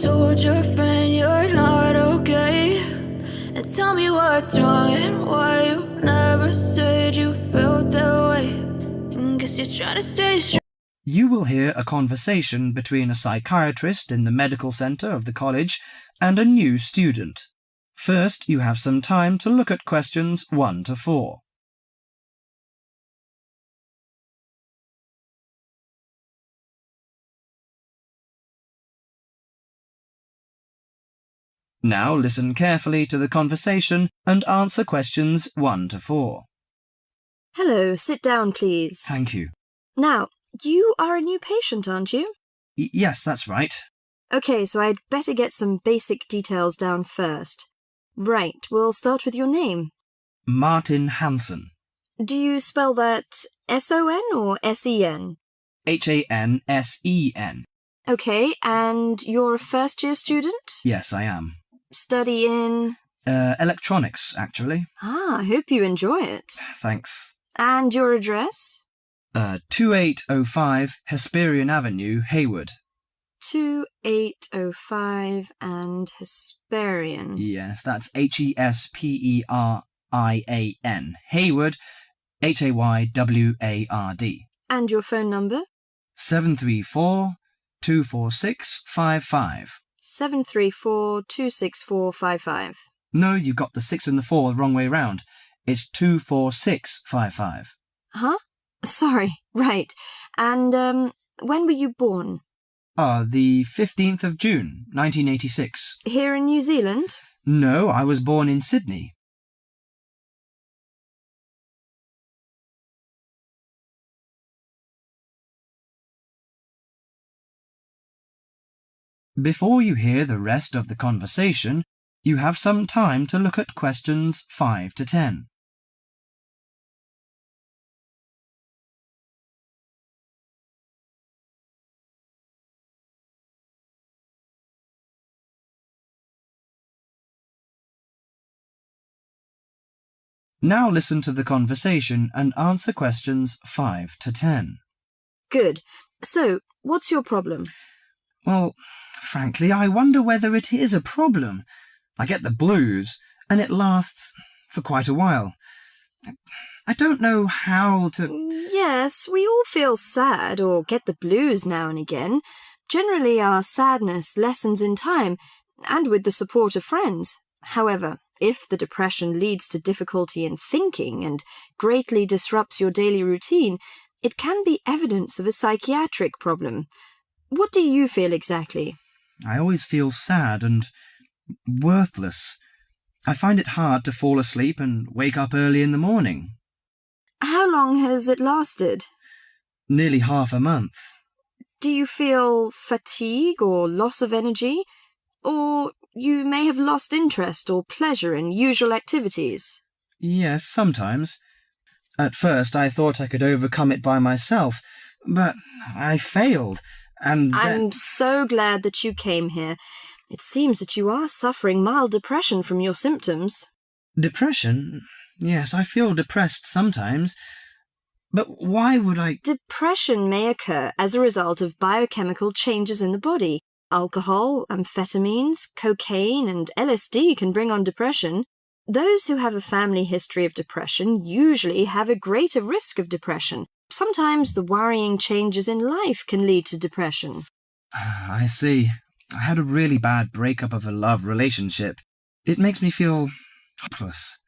told your friend you're not okay? And tell me what's wrong and why you never said you felt that way. And guess you're trying to stay strong. You will hear a conversation between a psychiatrist in the medical centre of the college and a new student. First, you have some time to look at questions 1 to 4. Now listen carefully to the conversation and answer questions 1 to 4. Hello, sit down, please. Thank you. Now, you are a new patient, aren't you? Yes, that's right. Okay, so I'd better get some basic details down first. Right, we'll start with your name. Martin Hansen. Do you spell that S-O-N or S-E-N? Hansen. Okay, and you're a first-year student? Yes, I am. Study in? Electronics, actually. I hope you enjoy it. Thanks. And your address? 2805 Hesperian Avenue, Hayward. 2805 and Hesperian. Yes, that's Hesperian. Hayward, Hayward. And your phone number? 734-246-55. 734-264-55. No, you got the 6 and the 4 the wrong way round. It's 246-55. Huh? Sorry, right. And, when were you born? The 15th of June, 1986. Here in New Zealand? No, I was born in Sydney. Before you hear the rest of the conversation, you have some time to look at questions 5 to 10. Now listen to the conversation and answer questions 5 to 10. Good. So, what's your problem? Well, frankly, I wonder whether it is a problem. I get the blues, and it lasts for quite a while. I don't know how to... Yes, we all feel sad or get the blues now and again. Generally, our sadness lessens in time, and with the support of friends. However, if the depression leads to difficulty in thinking and greatly disrupts your daily routine, it can be evidence of a psychiatric problem. What do you feel exactly? I always feel sad and worthless. I find it hard to fall asleep and wake up early in the morning. How long has it lasted? Nearly half a month. Do you feel fatigue or loss of energy? Or you may have lost interest or pleasure in usual activities? Yes, sometimes. At first I thought I could overcome it by myself, but I failed, and I'm so glad that you came here. It seems that you are suffering mild depression from your symptoms. Depression? Yes, I feel depressed sometimes. But why would I... Depression may occur as a result of biochemical changes in the body. Alcohol, amphetamines, cocaine, and LSD can bring on depression. Those who have a family history of depression usually have a greater risk of depression. Sometimes the worrying changes in life can lead to depression. I see. I had a really bad breakup of a love relationship. It makes me feel hopeless.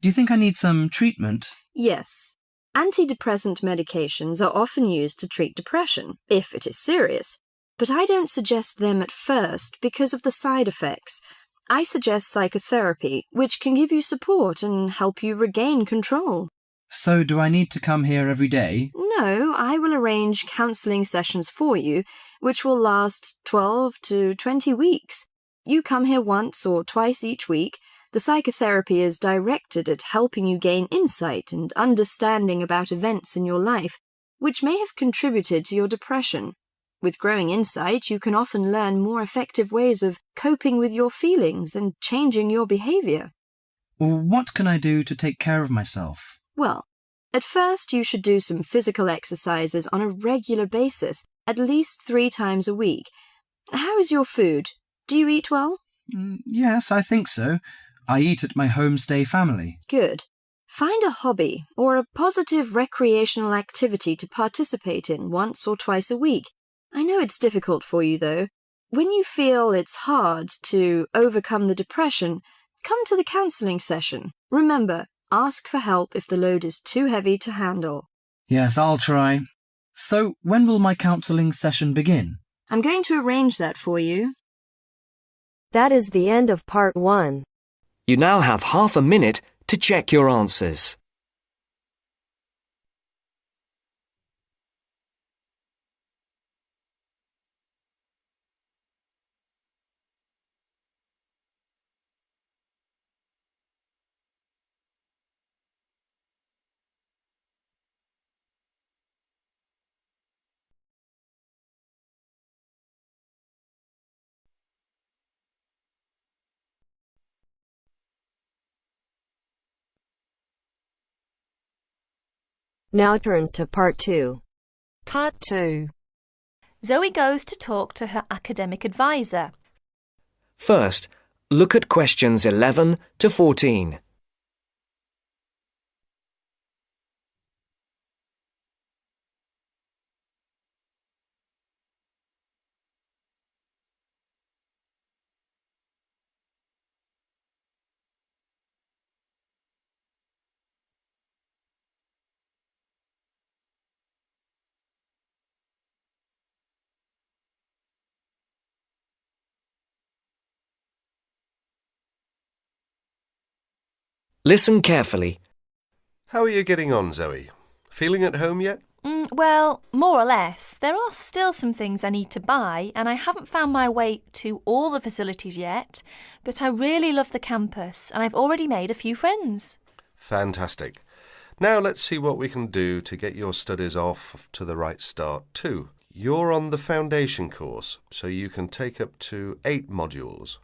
Do you think I need some treatment? Yes. Antidepressant medications are often used to treat depression, if it is serious. But I don't suggest them at first because of the side effects. I suggest psychotherapy, which can give you support and help you regain control. So do I need to come here every day? No, I will arrange counselling sessions for you, which will last 12 to 20 weeks. You come here once or twice each week. The psychotherapy is directed at helping you gain insight and understanding about events in your life, which may have contributed to your depression. With growing insight, you can often learn more effective ways of coping with your feelings and changing your behaviour. What can I do to take care of myself? Well, at first you should do some physical exercises on a regular basis, at least 3 times a week. How is your food? Do you eat well? Yes, I think so. I eat at my homestay family. Good. Find a hobby or a positive recreational activity to participate in once or twice a week. I know it's difficult for you, though. When you feel it's hard to overcome the depression, come to the counselling session. Remember, ask for help if the load is too heavy to handle. Yes, I'll try. So, when will my counselling session begin? I'm going to arrange that for you. That is the end of part 1. You now have half a minute to check your answers. Now turns to part 2. Part 2. Zoe goes to talk to her academic advisor. First, look at questions 11 to 14. Listen carefully. How are you getting on, Zoe? Feeling at home yet? Well, more or less. There are still some things I need to buy, and I haven't found my way to all the facilities yet, but I really love the campus, and I've already made a few friends. Fantastic. Now let's see what we can do to get your studies off to the right start too. You're on the foundation course, so you can take up to 8 modules.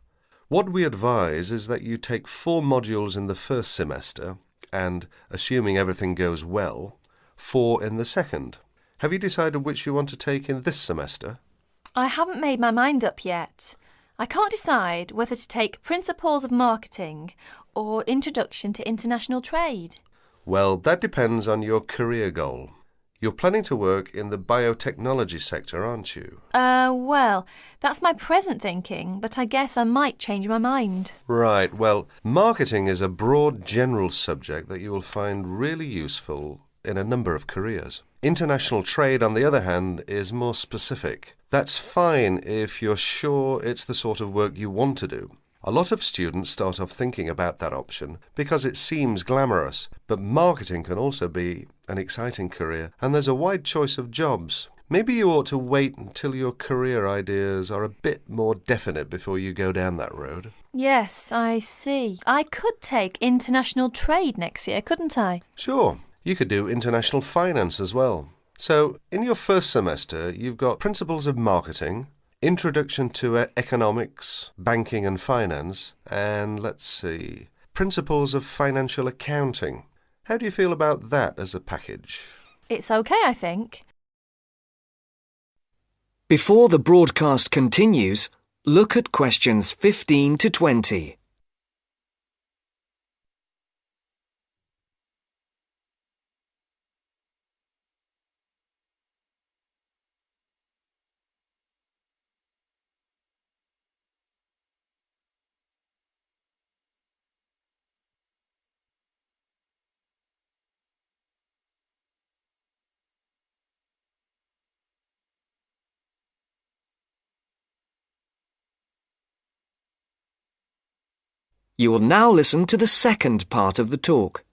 What we advise is that you take 4 modules in the first semester and, assuming everything goes well, 4 in the second. Have you decided which you want to take in this semester? I haven't made my mind up yet. I can't decide whether to take Principles of Marketing or Introduction to International Trade. Well, that depends on your career goal. You're planning to work in the biotechnology sector, aren't you? Well, that's my present thinking, but I guess I might change my mind. Right, well, marketing is a broad general subject that you will find really useful in a number of careers. International trade, on the other hand, is more specific. That's fine if you're sure it's the sort of work you want to do. A lot of students start off thinking about that option because it seems glamorous, but marketing can also be an exciting career, and there's a wide choice of jobs. Maybe you ought to wait until your career ideas are a bit more definite before you go down that road. Yes, I see. I could take International Trade next year, couldn't I? Sure. You could do international finance as well. So, in your first semester, you've got Principles of Marketing, Introduction to Economics, Banking and Finance, and let's see, Principles of Financial Accounting. How do you feel about that as a package? It's okay, I think. Before the broadcast continues, look at questions 15 to 20. You will now listen to the second part of the talk.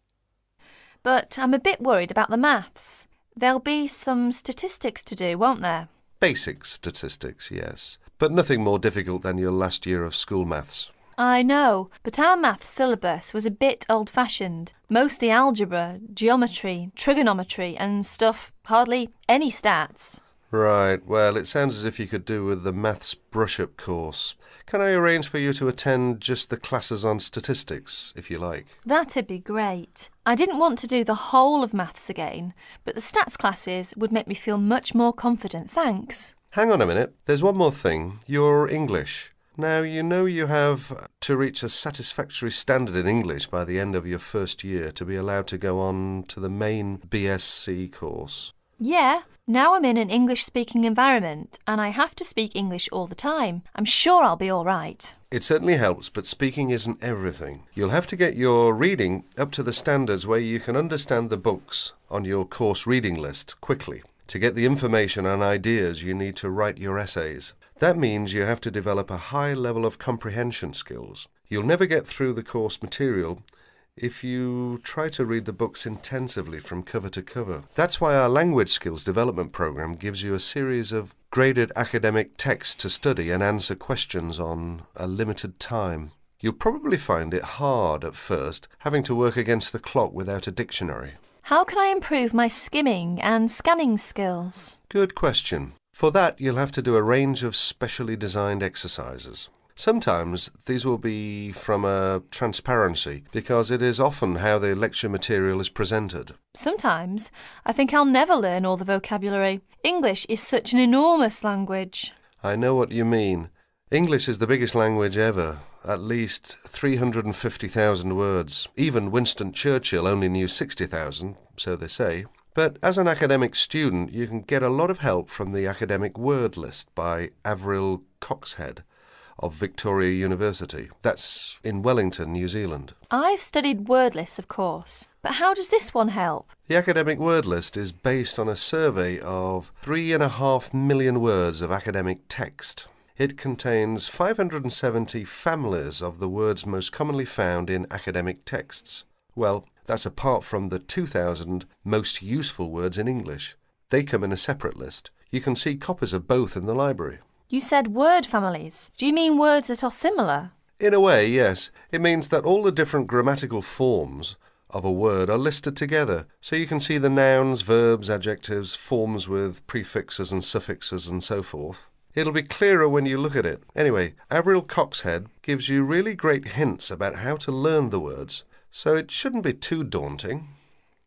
But I'm a bit worried about the maths. There'll be some statistics to do, won't there? Basic statistics, yes, but nothing more difficult than your last year of school maths. I know, but our maths syllabus was a bit old-fashioned. Mostly algebra, geometry, trigonometry and stuff, hardly any stats. Right, well, it sounds as if you could do with the maths brush-up course. Can I arrange for you to attend just the classes on statistics, if you like? That'd be great. I didn't want to do the whole of maths again, but the stats classes would make me feel much more confident, thanks. Hang on a minute, there's one more thing. Your English. Now, you know you have to reach a satisfactory standard in English by the end of your first year to be allowed to go on to the main BSc course. Yeah, now I'm in an English-speaking environment and I have to speak English all the time. I'm sure I'll be all right. It certainly helps, but speaking isn't everything. You'll have to get your reading up to the standards where you can understand the books on your course reading list quickly. To get the information and ideas, you need to write your essays. That means you have to develop a high level of comprehension skills. You'll never get through the course material if you try to read the books intensively from cover to cover. That's why our language skills development program gives you a series of graded academic texts to study and answer questions on a limited time. You'll probably find it hard at first, having to work against the clock without a dictionary. How can I improve my skimming and scanning skills? Good question. For that, you'll have to do a range of specially designed exercises. Sometimes these will be from a transparency, because it is often how the lecture material is presented. Sometimes I think I'll never learn all the vocabulary. English is such an enormous language. I know what you mean. English is the biggest language ever, at least 350,000 words. Even Winston Churchill only knew 60,000, so they say. But as an academic student, you can get a lot of help from the academic word list by Avril Coxhead of Victoria University. That's in Wellington, New Zealand. I've studied word lists, of course, but how does this one help? The academic word list is based on a survey of 3.5 million words of academic text. It contains 570 families of the words most commonly found in academic texts. Well, that's apart from the 2,000 most useful words in English. They come in a separate list. You can see copies of both in the library. You said word families. Do you mean words that are similar? In a way, yes. It means that all the different grammatical forms of a word are listed together, so you can see the nouns, verbs, adjectives, forms with prefixes and suffixes and so forth. It'll be clearer when you look at it. Anyway, Avril Coxhead gives you really great hints about how to learn the words, so it shouldn't be too daunting.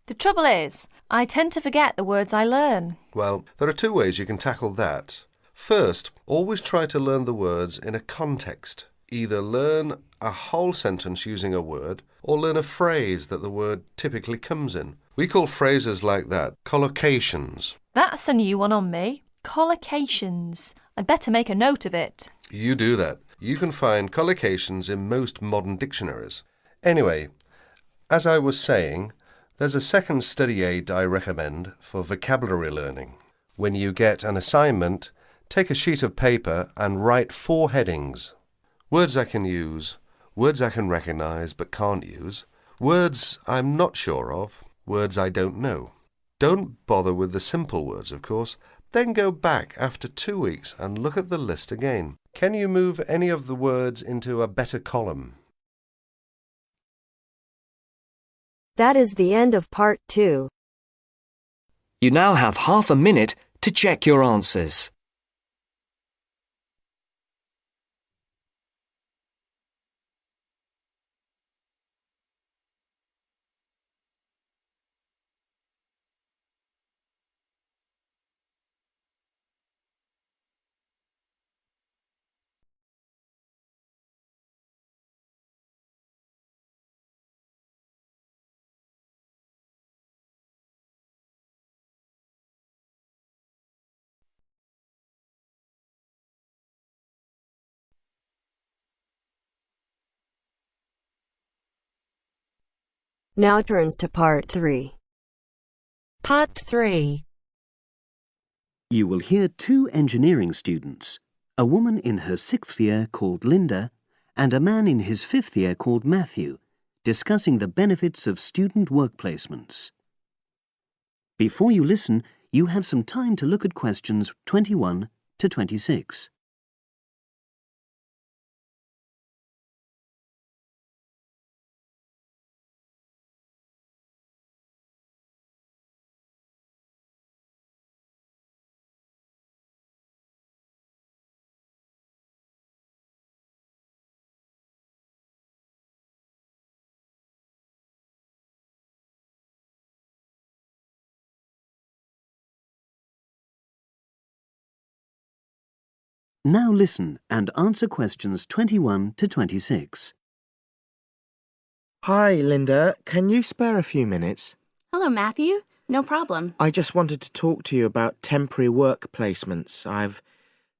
The trouble is, I tend to forget the words I learn. Well, there are two ways you can tackle that. First, always try to learn the words in a context. Either learn a whole sentence using a word, or learn a phrase that the word typically comes in. We call phrases like that collocations. That's a new one on me. Collocations. I'd better make a note of it. You do that. You can find collocations in most modern dictionaries. Anyway, as I was saying, there's a second study aid I recommend for vocabulary learning. When you get an assignment, take a sheet of paper and write 4 headings. Words I can use, words I can recognise but can't use, words I'm not sure of, words I don't know. Don't bother with the simple words, of course. Then go back after 2 weeks and look at the list again. Can you move any of the words into a better column? That is the end of part 2. You now have half a minute to check your answers. Now turns to part 3. Part 3. You will hear 2 engineering students, a woman in her 6th year called Linda and a man in his 5th year called Matthew, discussing the benefits of student work placements. Before you listen, you have some time to look at questions 21 to 26. Now listen and answer questions 21 to 26. Hi, Linda. Can you spare a few minutes? Hello, Matthew. No problem. I just wanted to talk to you about temporary work placements. I've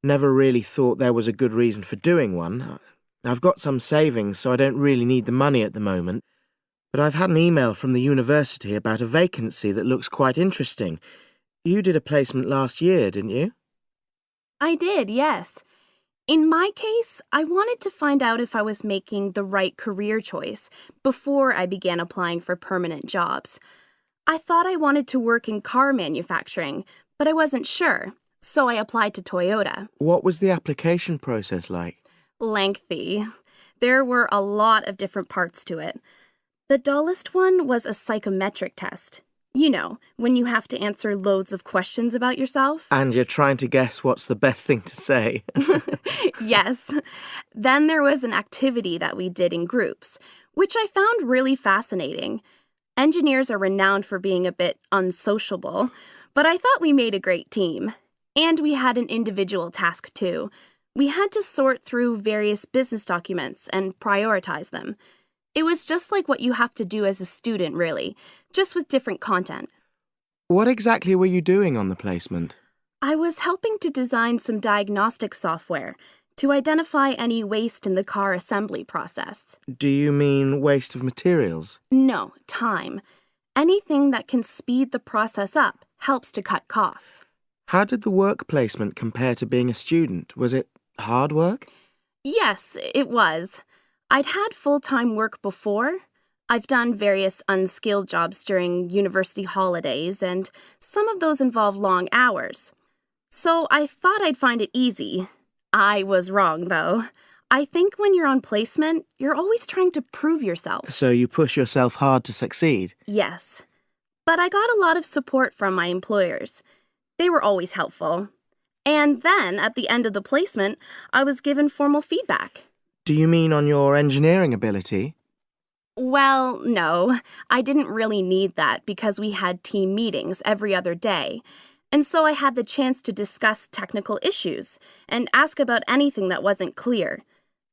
never really thought there was a good reason for doing one. I've got some savings, so I don't really need the money at the moment. But I've had an email from the university about a vacancy that looks quite interesting. You did a placement last year, didn't you? I did, yes. In my case, I wanted to find out if I was making the right career choice before I began applying for permanent jobs. I thought I wanted to work in car manufacturing, but I wasn't sure, so I applied to Toyota. What was the application process like? Lengthy. There were a lot of different parts to it. The dullest one was a psychometric test. You know, when you have to answer loads of questions about yourself. And you're trying to guess what's the best thing to say. Yes. Then there was an activity that we did in groups, which I found really fascinating. Engineers are renowned for being a bit unsociable, but I thought we made a great team. And we had an individual task too. We had to sort through various business documents and prioritize them. It was just like what you have to do as a student, really, just with different content. What exactly were you doing on the placement? I was helping to design some diagnostic software to identify any waste in the car assembly process. Do you mean waste of materials? No, time. Anything that can speed the process up helps to cut costs. How did the work placement compare to being a student? Was it hard work? Yes, it was. I'd had full-time work before. I've done various unskilled jobs during university holidays, and some of those involve long hours. So I thought I'd find it easy. I was wrong, though. I think when you're on placement, you're always trying to prove yourself. So you push yourself hard to succeed? Yes. But I got a lot of support from my employers. They were always helpful. And then, at the end of the placement, I was given formal feedback. Do you mean on your engineering ability? Well, no. I didn't really need that because we had team meetings every other day. And so I had the chance to discuss technical issues and ask about anything that wasn't clear.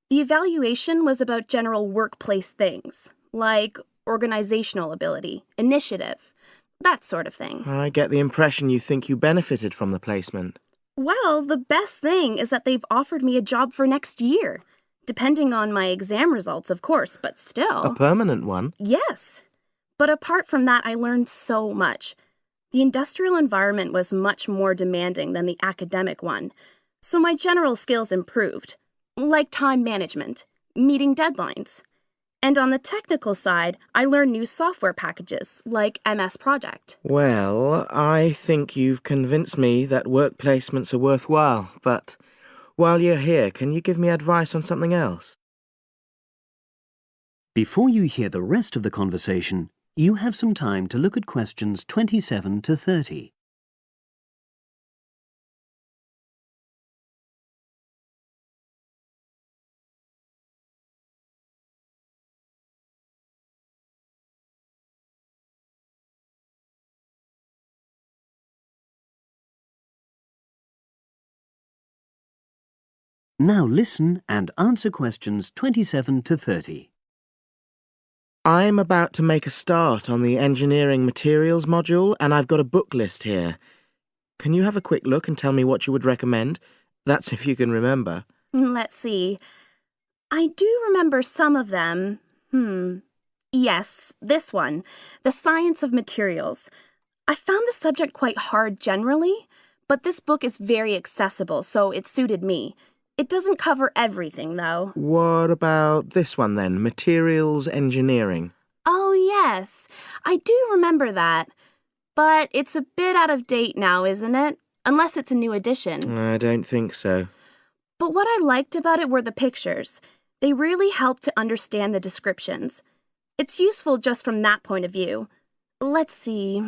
The evaluation was about general workplace things, like organizational ability, initiative, that sort of thing. I get the impression you think you benefited from the placement. Well, the best thing is that they've offered me a job for next year. Depending on my exam results, of course, but still. A permanent one? Yes. But apart from that, I learned so much. The industrial environment was much more demanding than the academic one, so my general skills improved, like time management, meeting deadlines. And on the technical side, I learned new software packages, like MS Project. Well, I think you've convinced me that work placements are worthwhile, but while you're here, can you give me advice on something else? Before you hear the rest of the conversation, you have some time to look at questions 27 to 30. Now listen and answer questions 27 to 30. I'm about to make a start on the engineering materials module, and I've got a book list here. Can you have a quick look and tell me what you would recommend? That's if you can remember. Let's see. I do remember some of them. Yes, this one, The Science of Materials. I found the subject quite hard generally, but this book is very accessible, so it suited me. It doesn't cover everything, though. What about this one then, Materials Engineering? Oh, yes. I do remember that. But it's a bit out of date now, isn't it? Unless it's a new edition. I don't think so. But what I liked about it were the pictures. They really helped to understand the descriptions. It's useful just from that point of view. Let's see,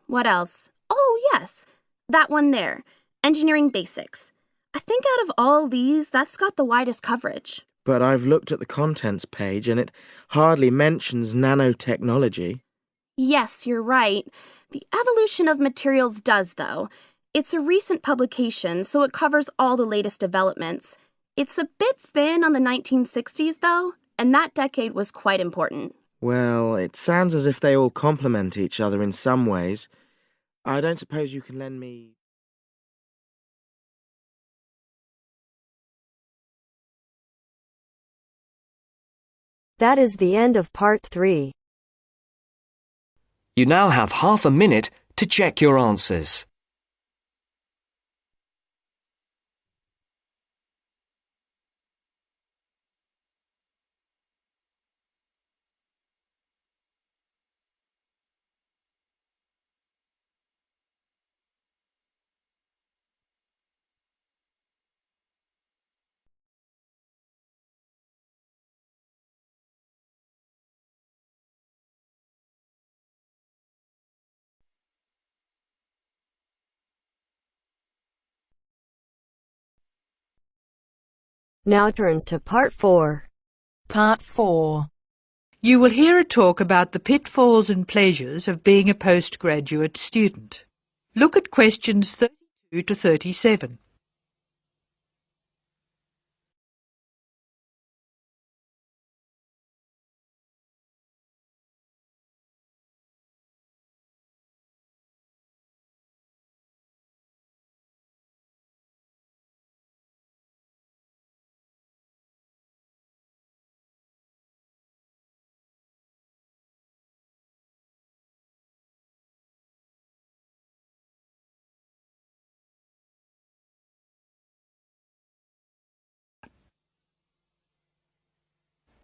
what else? Oh, yes, that one there, Engineering Basics. I think out of all these, that's got the widest coverage. But I've looked at the contents page and it hardly mentions nanotechnology. Yes, you're right. The evolution of materials does, though. It's a recent publication, so it covers all the latest developments. It's a bit thin on the 1960s, though, and that decade was quite important. Well, it sounds as if they all complement each other in some ways. I don't suppose you can lend me... That is the end of part 3. You now have half a minute to check your answers. Now turns to part 4. Part 4. You will hear a talk about the pitfalls and pleasures of being a postgraduate student. Look at questions 32 to 37.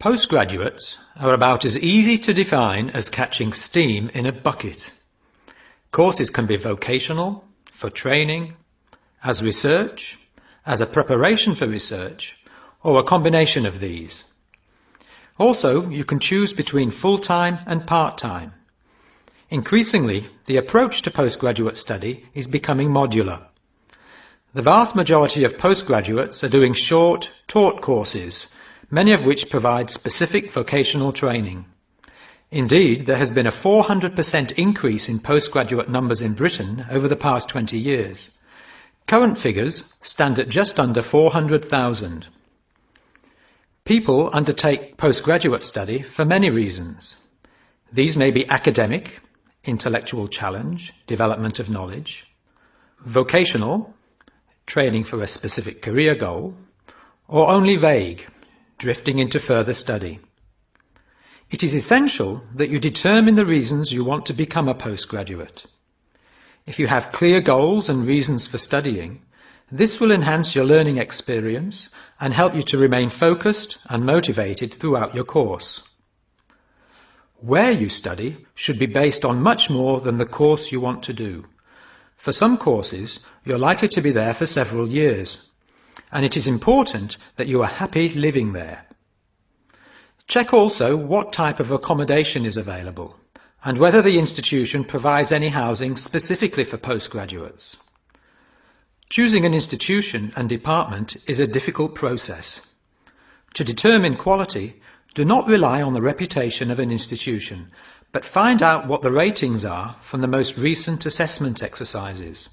Postgraduates are about as easy to define as catching steam in a bucket. Courses can be vocational, for training, as research, as a preparation for research, or a combination of these. Also, you can choose between full-time and part-time. Increasingly, the approach to postgraduate study is becoming modular. The vast majority of postgraduates are doing short, taught courses, many of which provide specific vocational training. Indeed, there has been a 400% increase in postgraduate numbers in Britain over the past 20 years. Current figures stand at just under 400,000. People undertake postgraduate study for many reasons. These may be academic, intellectual challenge, development of knowledge; vocational, training for a specific career goal; or only vague, drifting into further study. It is essential that you determine the reasons you want to become a postgraduate. If you have clear goals and reasons for studying, this will enhance your learning experience and help you to remain focused and motivated throughout your course. Where you study should be based on much more than the course you want to do. For some courses, you're likely to be there for several years, and it is important that you are happy living there. Check also what type of accommodation is available and whether the institution provides any housing specifically for postgraduates. Choosing an institution and department is a difficult process. To determine quality, do not rely on the reputation of an institution, but find out what the ratings are from the most recent assessment exercises.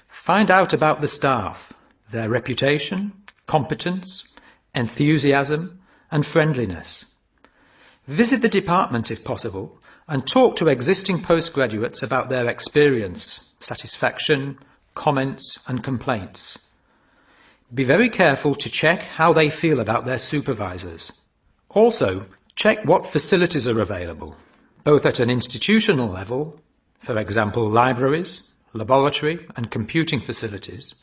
Find out about the staff, their reputation, competence, enthusiasm, and friendliness. Visit the department if possible and talk to existing postgraduates about their experience, satisfaction, comments, and complaints. Be very careful to check how they feel about their supervisors. Also, check what facilities are available, both at an institutional level, for example libraries, laboratory and computing facilities,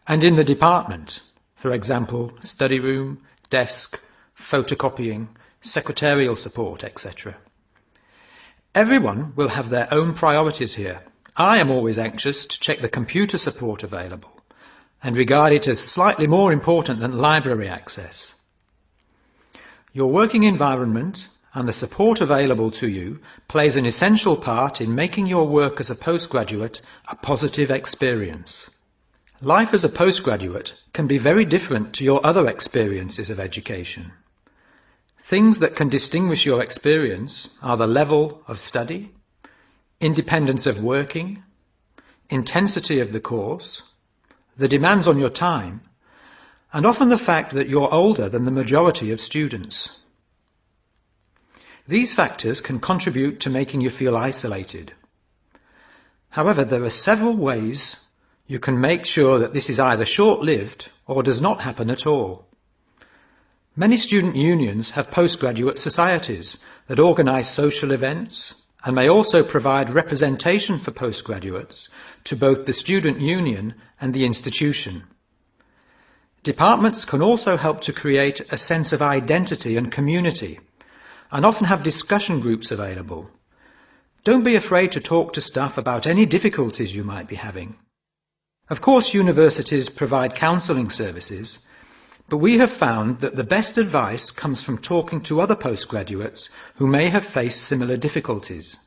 and in the department, for example study room, desk, photocopying, secretarial support, etc. Everyone will have their own priorities here. I am always anxious to check the computer support available and regard it as slightly more important than library access. Your working environment and the support available to you plays an essential part in making your work as a postgraduate a positive experience. Life as a postgraduate can be very different to your other experiences of education. Things that can distinguish your experience are the level of study, independence of working, intensity of the course, the demands on your time, and often the fact that you're older than the majority of students. These factors can contribute to making you feel isolated. However, there are several ways you can make sure that this is either short-lived or does not happen at all. Many student unions have postgraduate societies that organise social events and may also provide representation for postgraduates to both the student union and the institution. Departments can also help to create a sense of identity and community, and often have discussion groups available. Don't be afraid to talk to staff about any difficulties you might be having. Of course, universities provide counselling services, but we have found that the best advice comes from talking to other postgraduates who may have faced similar difficulties.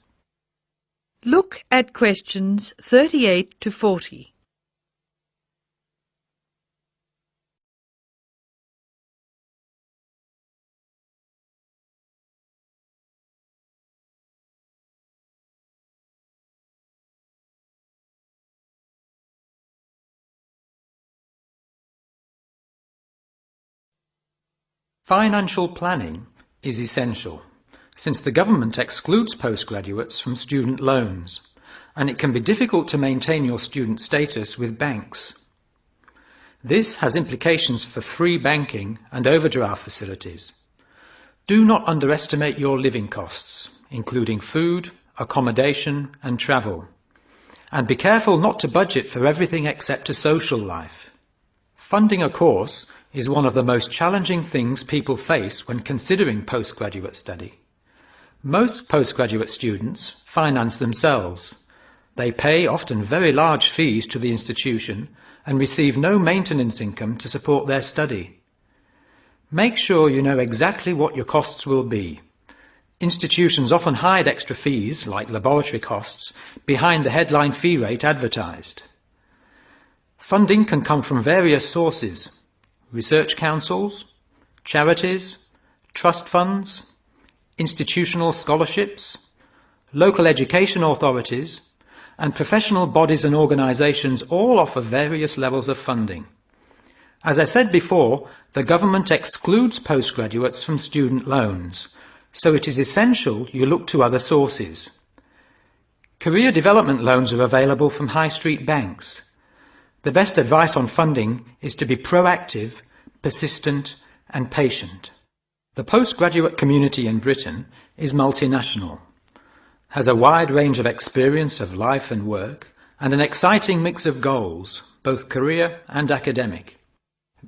Look at questions 38 to 40. Financial planning is essential, since the government excludes postgraduates from student loans, and it can be difficult to maintain your student status with banks. This has implications for free banking and overdraft facilities. Do not underestimate your living costs, including food, accommodation and travel. And be careful not to budget for everything except a social life. Funding a course is one of the most challenging things people face when considering postgraduate study. Most postgraduate students finance themselves. They pay often very large fees to the institution and receive no maintenance income to support their study. Make sure you know exactly what your costs will be. Institutions often hide extra fees, like laboratory costs, behind the headline fee rate advertised. Funding can come from various sources: research councils, charities, trust funds, institutional scholarships, local education authorities, and professional bodies and organisations all offer various levels of funding. As I said before, the government excludes postgraduates from student loans, so it is essential you look to other sources. Career development loans are available from high street banks. The best advice on funding is to be proactive, persistent and patient. The postgraduate community in Britain is multinational, has a wide range of experience of life and work, and an exciting mix of goals, both career and academic.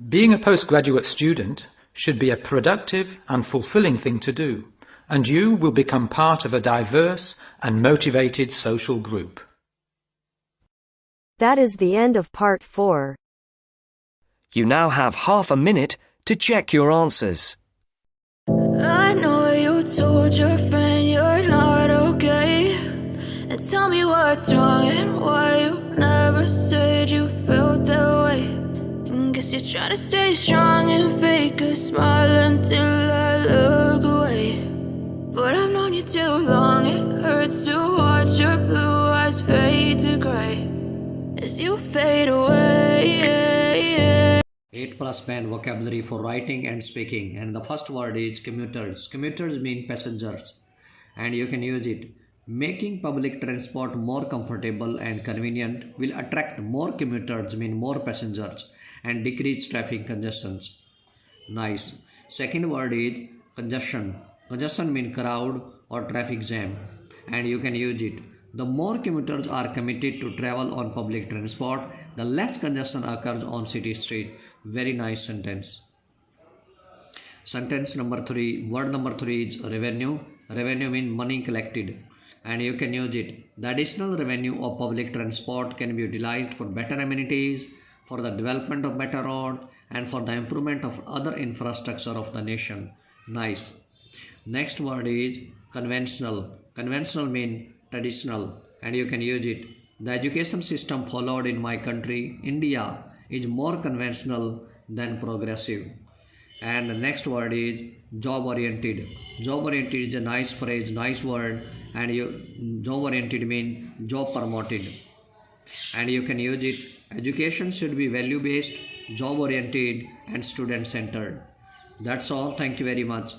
Being a postgraduate student should be a productive and fulfilling thing to do, and you will become part of a diverse and motivated social group. That is the end of part 4. You now have half a minute to check your answers. I know you told your friend you're not okay, and tell me what's wrong and why you never said you felt that way. And guess you're trying to stay strong and fake a smile until I look away. But I've known you too long, it hurts to watch your blue eyes fade to grey as you fade away. 8 plus pen vocabulary for writing and speaking, and the first word is commuters. Commuters mean passengers, and you can use it. Making public transport more comfortable and convenient will attract more commuters, mean more passengers, and decrease traffic congestions. Nice. Second word is congestion. Congestion means crowd or traffic jam, and you can use it. The more commuters are committed to travel on public transport, the less congestion occurs on city street. Very nice sentence. Sentence number 3, word number 3 is revenue. Revenue means money collected, and you can use it. The additional revenue of public transport can be utilized for better amenities, for the development of better road, and for the improvement of other infrastructure of the nation. Nice. Next word is conventional. Conventional means traditional, and you can use it. The education system followed in my country, India, is more conventional than progressive. And the next word is job oriented. Job oriented is a nice phrase, nice word, and job oriented means job promoted. and you can use it. Education should be value based, job oriented, and student centered. That's all. Thank you very much.